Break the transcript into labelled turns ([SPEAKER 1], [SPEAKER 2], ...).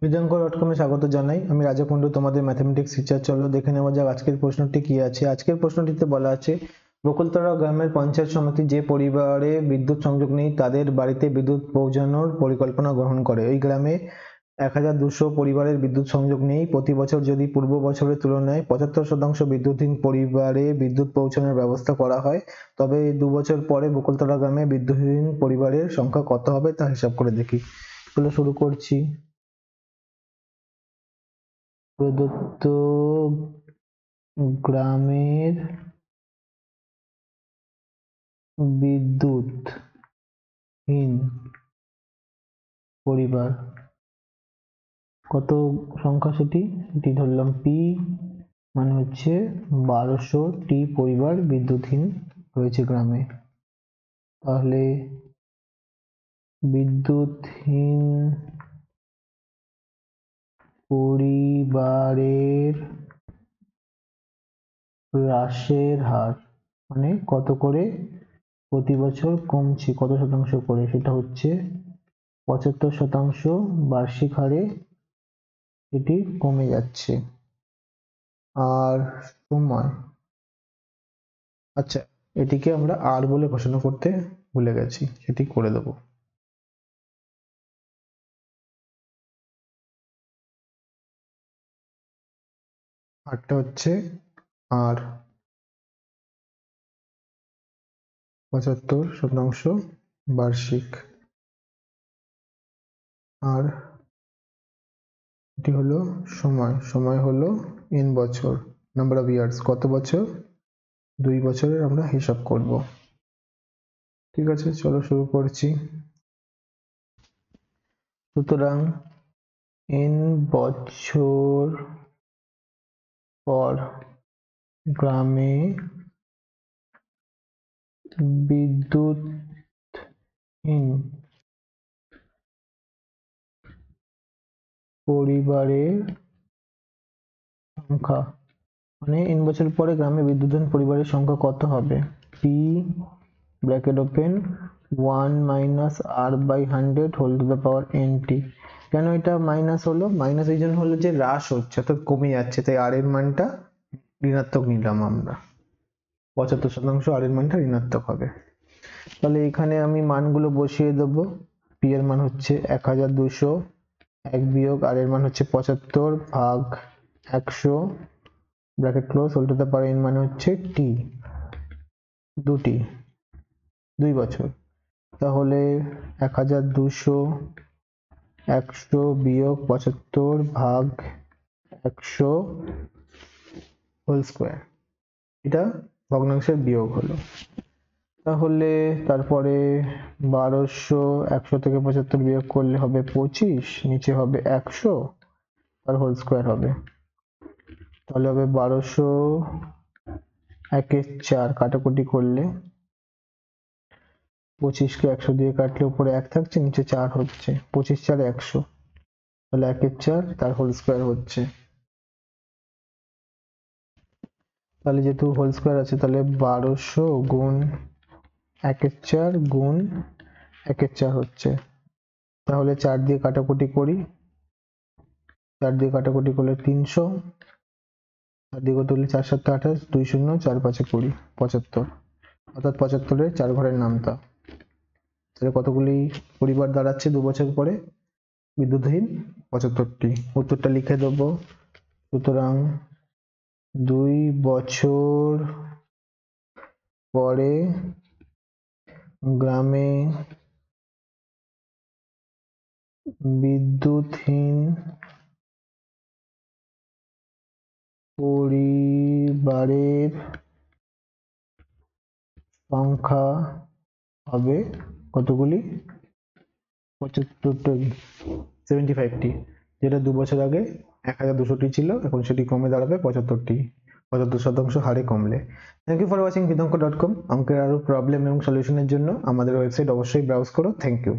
[SPEAKER 1] বিদ্যাঙ্কর.com-এ স্বাগত জানাই। আমি রাজা কুণ্ডু, তোমাদের ম্যাথমেটিক্স টিচার। চলো দেখে নেওয়া যাক আজকের প্রশ্নটি কি আছে। আজকের প্রশ্নটিতে বলা আছে, বকুলতলা গ্রামের পঞ্চায়েত সমিতি যে পরিবারে বিদ্যুৎ সংযোগ নেই তাদের বাড়িতে বিদ্যুৎ পৌঁছানোর পরিকল্পনা গ্রহণ করে। এই গ্রামে 1200 পরিবারের বিদ্যুৎ সংযোগ নেই। প্রতি বছর যদি পূর্ব বছরের তুলনায় 75% বিদ্যুৎহীন পরিবারে বিদ্যুৎ পৌঁছানোর ব্যবস্থা করা হয়, তবে 2 বছর পরে বকুলতলা গ্রামে বিদ্যুৎহীন পরিবারের সংখ্যা কত হবে তা হিসাব করে দেখি। চলো শুরু করছি। প্রদত্ত গ্রামের বিদ্যুৎহীন পরিবার কত সংখ্যা, সেটি ধরলাম পি, মানে হচ্ছে 1200টি পরিবার বিদ্যুৎহীন রয়েছে গ্রামে। তাহলে বিদ্যুৎহীন পরিবারের হ্রাসের হার, মানে কত করে প্রতি বছর কমছে, কত শতাংশ করে, সেটা হচ্ছে 75% বার্ষিক হারে এটি কমে যাচ্ছে। আর সময়, আচ্ছা এটিকে আমরা আর বলে ঘোষণা করতে ভুলে গেছি, সেটি করে দেবো। আরটা হচ্ছে আর 75% বার্ষিক। আর এটি হলো সময়, সময় হলো n বছর, নাম্বার অফ ইয়ার্স, কত বছর, 2 বছরের আমরা হিসাব করব। ঠিক আছে, চলো শুরু করছি। সুতরাং n বছর পর গ্রামে বিদ্যুৎহীন পরিবারের সংখ্যা, মানে n বছর পরে গ্রামে বিদ্যুৎহীন পরিবারের সংখ্যা কত হবে। p bracket open 1 minus r by 100 whole to the power nt। কেন এটা মাইনাস হলো? মাইনাস এই জন্য হলো যে হ্রাস হচ্ছে, অর্থাৎ কমে যাচ্ছে, তাই r এর মানটা ঋণাত্মক নিলাম আমরা। 75% r এর মানটা ঋণাত্মক হবে। তাহলে এখানে আমি মানগুলো বসিয়ে দেবো। p এর মান হচ্ছে 1200, 1 বিয়োগ r এর মান হচ্ছে 75 ভাগ 100 bracket close whole to the power n, মানে হচ্ছে t, 2 বছর। তাহলে 1200 100 বিয়োগ 75 ভাগ 100 হোল স্কোয়ার, এটা ভগ্নাংশের বিয়োগ হলো। তাহলে তারপরে 1200, 100 থেকে 75 বিয়োগ করলে হবে 25, নিচে হবে 100 আর হোল স্কোয়ার হবে। তাহলে হবে 1200 1 4, কাটাকুটি করলে 25 কে 100 দিয়ে কাটলে উপরে 1 থাকছে, নিচে 4 হচ্ছে, 25 4 100, তাহলে 1 4 তার হোল স্কোয়ার হচ্ছে। তাহলে যেহেতু হোল স্কোয়ার আছে, তাহলে 1200 গুণ 1 4 গুণ 1 4 হচ্ছে। তাহলে 4 দিয়ে কাটাকুটি করি, 4 দিয়ে কাটাকুটি করলে 300, 4 দিয়ে করলে 4 7 28, 2 0 4 5 20, 75, অর্থাৎ 75 এর 4 ঘরের নামতা। তাহলে কতগুলি পরিবার দাঁড়াচ্ছে 2 বছর পরে বিদ্যুৎহীন? 75টি। উত্তরটা লিখে দেবো। সুতরাং 2 বছর পরে গ্রামে বিদ্যুৎহীন পরিবারের সংখ্যা হবে কতগুলি? 75টি, যেটা 2 বছর আগে 1200টি ছিল, এখন সেটি কমে দাঁড়াবে 75টি, 75% হারে কমলে। থ্যাংক ইউ ফর ওয়াচিং বিদ্যাঙ্কর.com। অঙ্কের আরো প্রবলেম এবং সলিউশনের জন্য আমাদের ওয়েবসাইট অবশ্যই ব্রাউজ করো। Thank you.